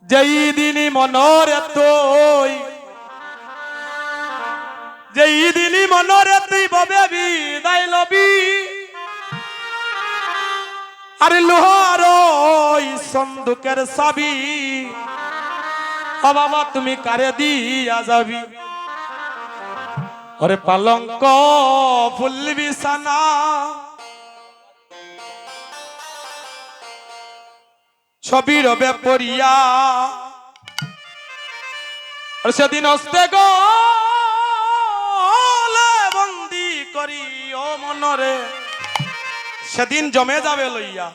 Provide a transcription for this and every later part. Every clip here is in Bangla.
যেই দিনই মনরে তুই যেই দিনই মনরে তুই ববে বিদায় লবি আরে লোহার ওই সন্দুকের চাবি ও বাবা তুমি কারে দিয়া যাবি ওরে পালঙ্ক ফুল বিছানা ছবি রবে পড়িয়া আর সেদিন হস্তে গলে বন্দি করি ও মনরে সেদিন জমে যাবে লইয়া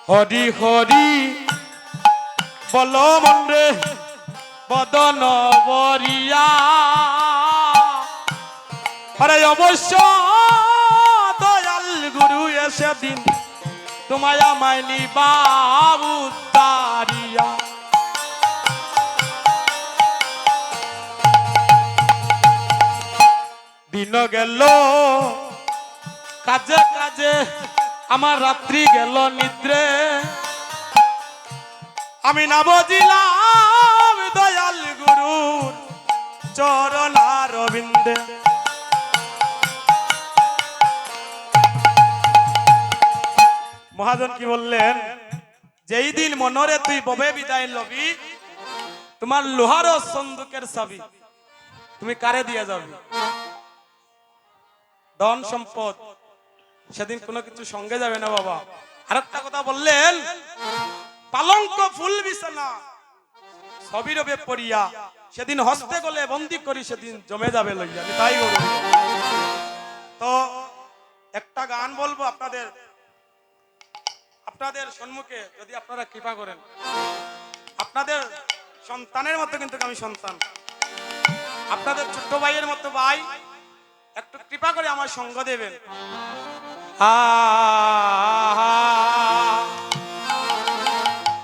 হরি হরি বল মনরে বদন বরিয়া আরে অবশ্য দয়াল গুরু এসে দিন তোমায় মাইনি বাবু তারিয়া দিন গেল কাজে কাজে আমার রাত্রি গেল নিদ্রে আমি না বুঝিলাম দয়াল গুরুর চরণারবিন্দে মহাজন কি বললেন যেই দিন মনরে তুই ববে বিদায় লবি তোমার লোহার সন্দুকের চাবি তুমি কারে দিয়ে যাবি ধন সম্পদ সেদিন কোনো কিছু সঙ্গে যাবে না বাবা আরেকটা কথা বললেন পালঙ্ক ফুল বিছানা ছবি রবে পড়িয়া সেদিন হস্তে গলে বন্দি করি সেদিন জমে যাবে লইয়া আমি তাই বলবো তো একটা গান বলবো আপনাদের সম্মুখে যদি আপনারা কৃপা করেন আপনাদের সন্তানের মতো কিন্তু আমি সন্তান আপনাদের ছোট্ট ভাইয়ের মতো ভাই একটু কৃপা করে আমার সঙ্গ দেবেন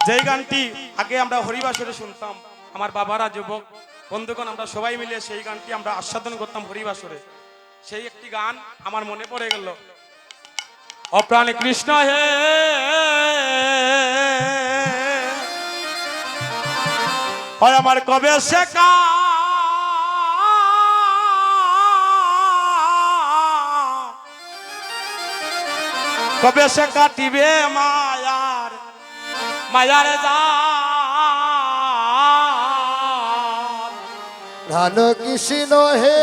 যেই গানটি আগে আমরা হরিবাসরে শুনতাম আমার বাবারা যুবক বন্ধুগণ আমরা সবাই মিলে সেই গানটি আমরা আস্বাদন করতাম হরিবাসরে সেই একটি গান আমার মনে পড়ে গেল অপ্রাণে কৃষ্ণ হে হয় আমার কবে শেখা কবে সে কাটিবে মায়ার জান কৃষ্ণ হে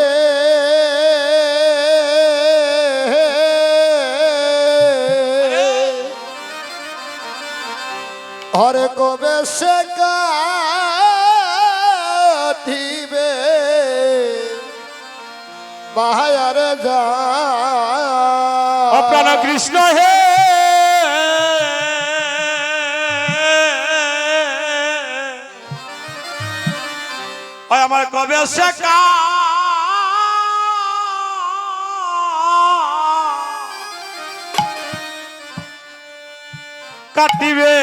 হরে কবে সে কাটিবে মায়ার অপ্রাণ কৃষ্ণ হে আমার কবে সে কাটিবে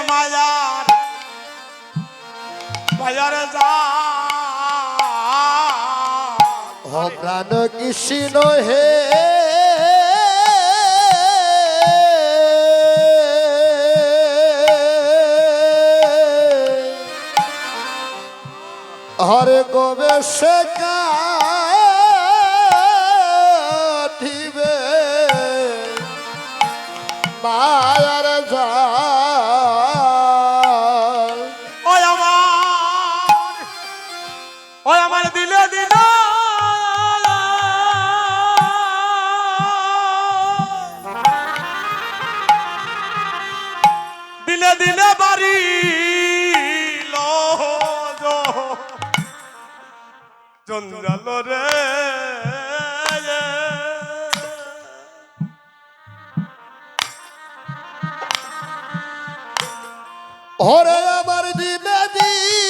মায়ার প্রাণ কৃষ্ণ হে হরে কবে সে কাটিবে মায়ার জাল ওই আমার দিলে দিলে দিলে দিলে বাড়ি জঞ্জাল রে ওরে আমার দিনে দিনে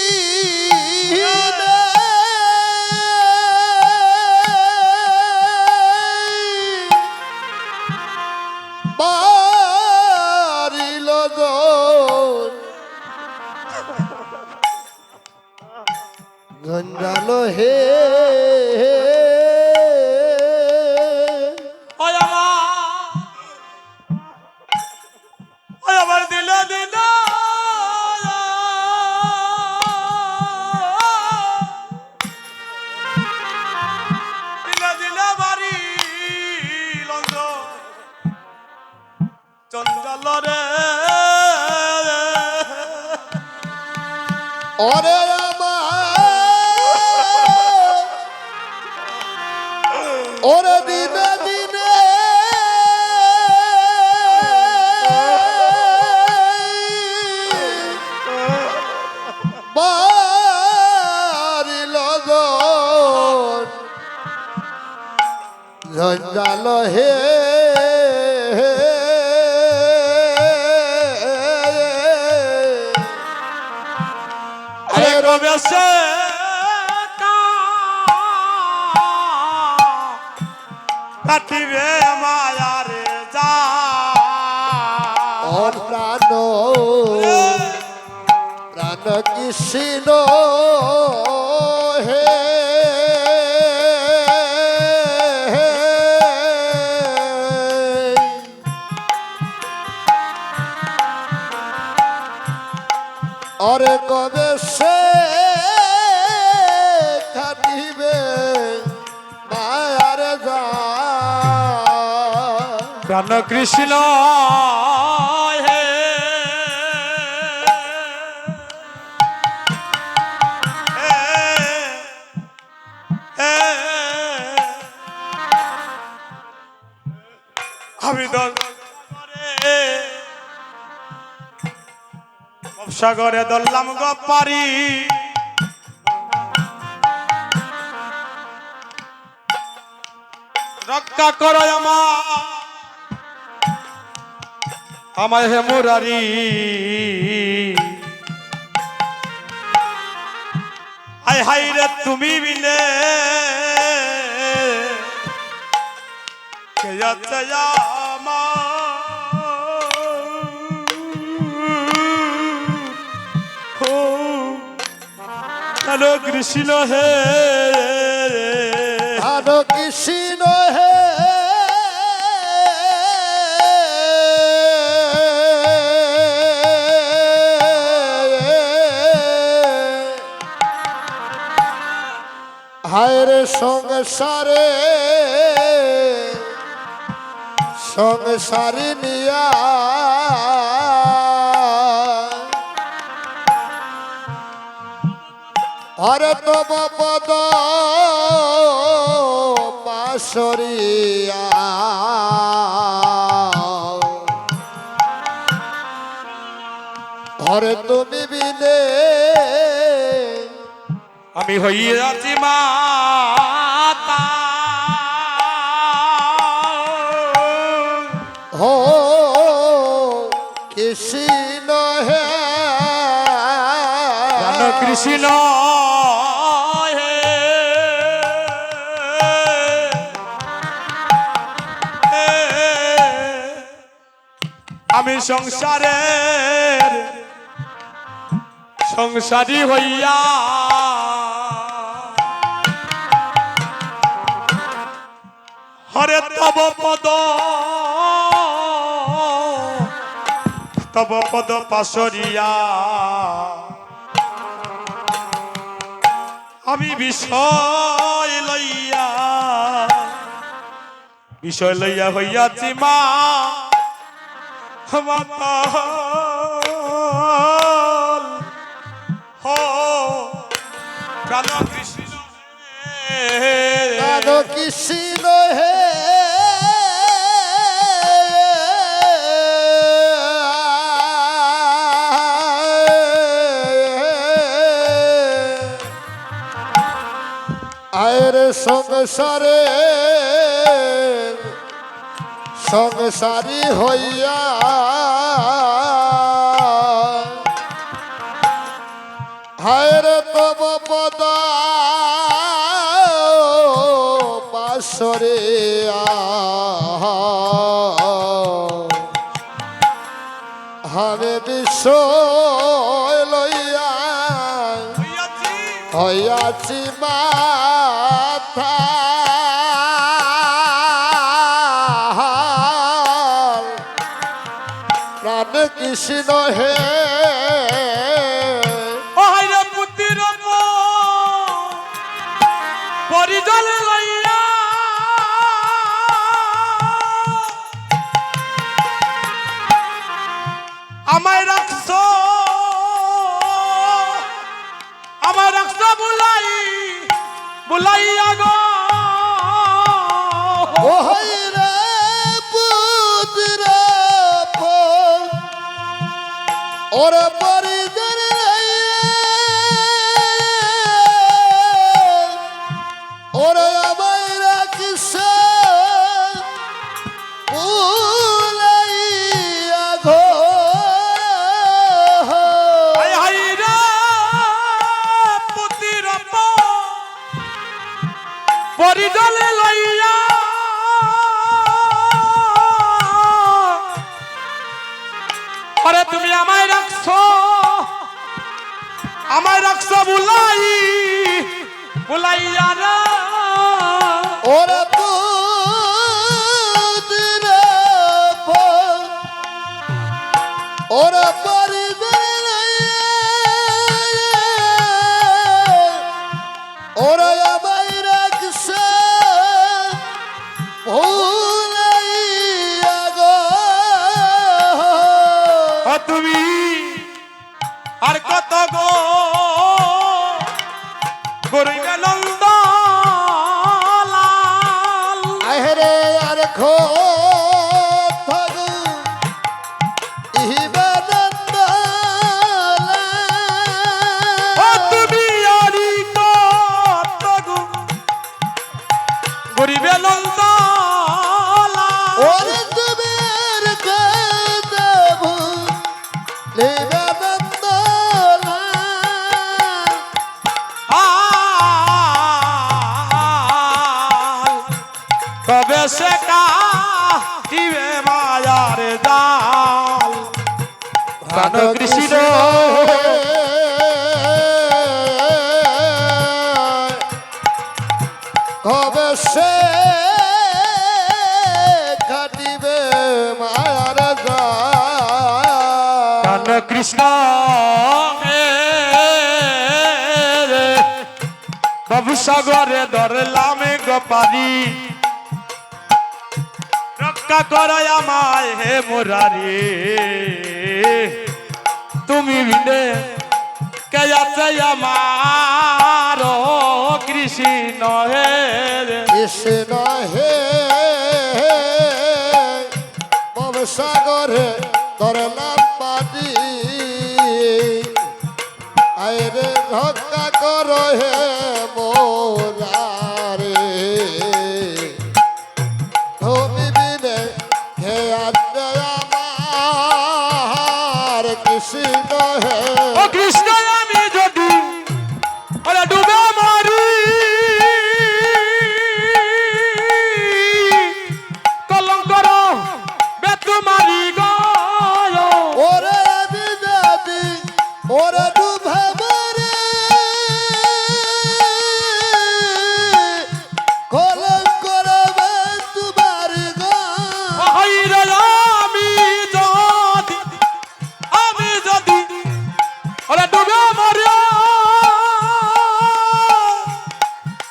বারিল গঞ্জাল হে জঞ্জাল রে ওরে আমার ওরে দিনে দিনে বাড়িল জঞ্জাল হে আরে কবে সে কাটিবে মায়ারে যা প্রাণ প্রাণ কৃষ্ণ হে অরে কবে সে কাটিবে মায়ার যা প্রাণ কৃষ্ণ হে আমি সাগরে দললাম গপারি রক্ষা করো আমায় হে মুরারি হাই হাই রে তুমি বিনে কে যাচ্ছে হ্যালো কৃষ্ণ হে হ্যালো কৃষ্ণ হে হায়ের সংসারে সংসারী নিয়া হরে তব পদ পাশরিয়া হরে তুমি বিনে আমি হইয়াছি মাতা হো কৃষ্ণ হে কৃষ্ণ হে আমি সংসারের সংসারী হইয়া হরে তব পদ পাশরিয়া আমি বিষয় লইয়া হইয়াছি মা মাতাল হো প্রাণ কৃষ্ণ প্রাণ কৃষ্ণ হে আয়ের সংসারে সংসারী হইয়া হায়ের তব পদ পাশরে হামে বিশ্ব লইয়া হইয়াছি মাথা প্রাণ কৃষ্ণ হে পরিজল লইয়া ওরে পরিজন ওরে আমায় রাখিস উলাইয়া গো হায় হায় রে পুতির পরিজনে লইয়া আরে তুমি আমায় রাখছো বুলাইয়া রে ওরে পুতির ওরে পরিজন ওরে আমায় রাখিস ভুলাইয়া গো ও তুমি আর কত গো গরিবে নন্দলাল আহরে আর খো থাগু ইহিবানন্দ ও তুমি আরি কত গো গরিবে নন্দলাল ওরে তুমের কদবু লিবানন্দ তবে সে কাটিবে মায়ার জাল প্রাণ কৃষ্ণ কবে সে কাটিবে মায়ার প্রাণ কৃষ্ণ বাবু সাগরে ধরলাম গোপালি রক্ষা করো আমায় হে মুরারি তুমি বিনে কে আছে আমার কৃষ্ণ হে কৃষ্ণ হে সাগরে ধরলাম পাটি আইরে রক্ষা করো হে মোরারে তুমি বিনে হে আছে আমার কৃষ্ণ হে ও কৃষ্ণ আমি যদি ওরে ডুবে মারি কলঙ্কর বেতুমারি গয় ওরে বিদাদি ওরে ডুবে মরে কলঙ্ক করবে তোমার গো হাইরে আমি যদি ওরে ডুবে মারি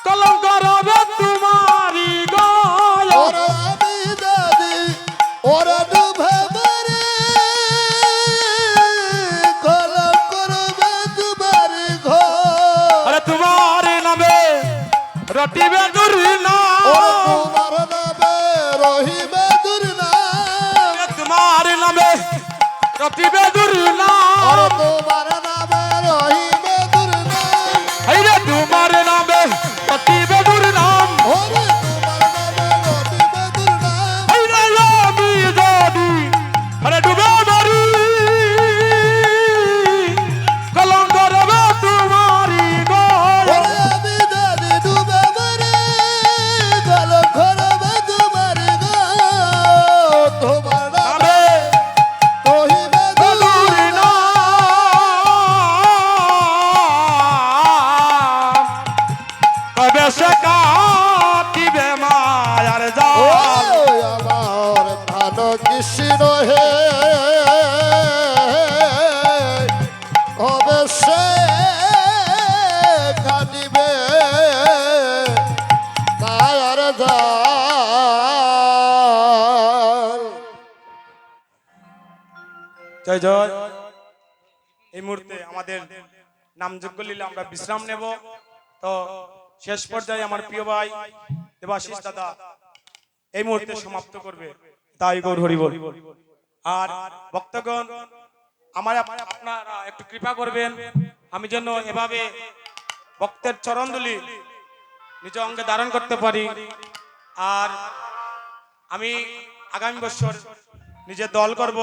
কলঙ্কর বেতুমারি গয় ওরে বিদাদি ওরে ডুবে মরে কলঙ্ক করবে তোমার গো আরে তোমার নামে রটিবে দুর্না ওরে তোমার নামে রহিবে দুর্নাম তোমার নামে রটিবে দুর্না ওরে তোমার নামে রহিবে দুর্নাম হাইরে তোমার নামে রটিবে দুর্নাম ওরে তোমার নামে রহিবে দুর্নাম হাইরে আমি যদি আরে ডুবে মারি কলঙ্কর বেতুমারি গয় ওরে বিদাদি ডুবে মরে কলঙ্ক করবে তোমার গো তোমার নামে নামে রহিবে দুর্নাম কবে সে কাটিবে মায়ার জাল ওই আমার প্রাণ কৃষ্ণ হে কবে সে কাটিবে মায়ার জাল জয় জয় এই মুহূর্তে আমাদের নামযোগ্য লীলা আমরা বিশ্রাম নেব তো শেষ পর্যায়ে আমার প্রিয় ভাই দেবাশিস দাদা এই মুহূর্তে সমাপ্ত করবে তাই গৌর হরি বল আর ভক্তগণ আপনারা একটু কৃপা করবেন, আমি যেন এভাবে ভক্তের চরণধুলি নিজ অঙ্গে ধারণ করতে পারি। আর আমি আগামী বছর নিজের দল করব।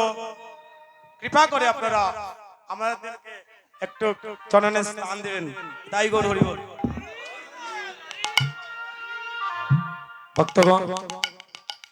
কৃপা করে আপনারা আমাদেরকে একটু চরণে স্থান দেবেন। তাই গৌর হরি বল। ভক্তগণ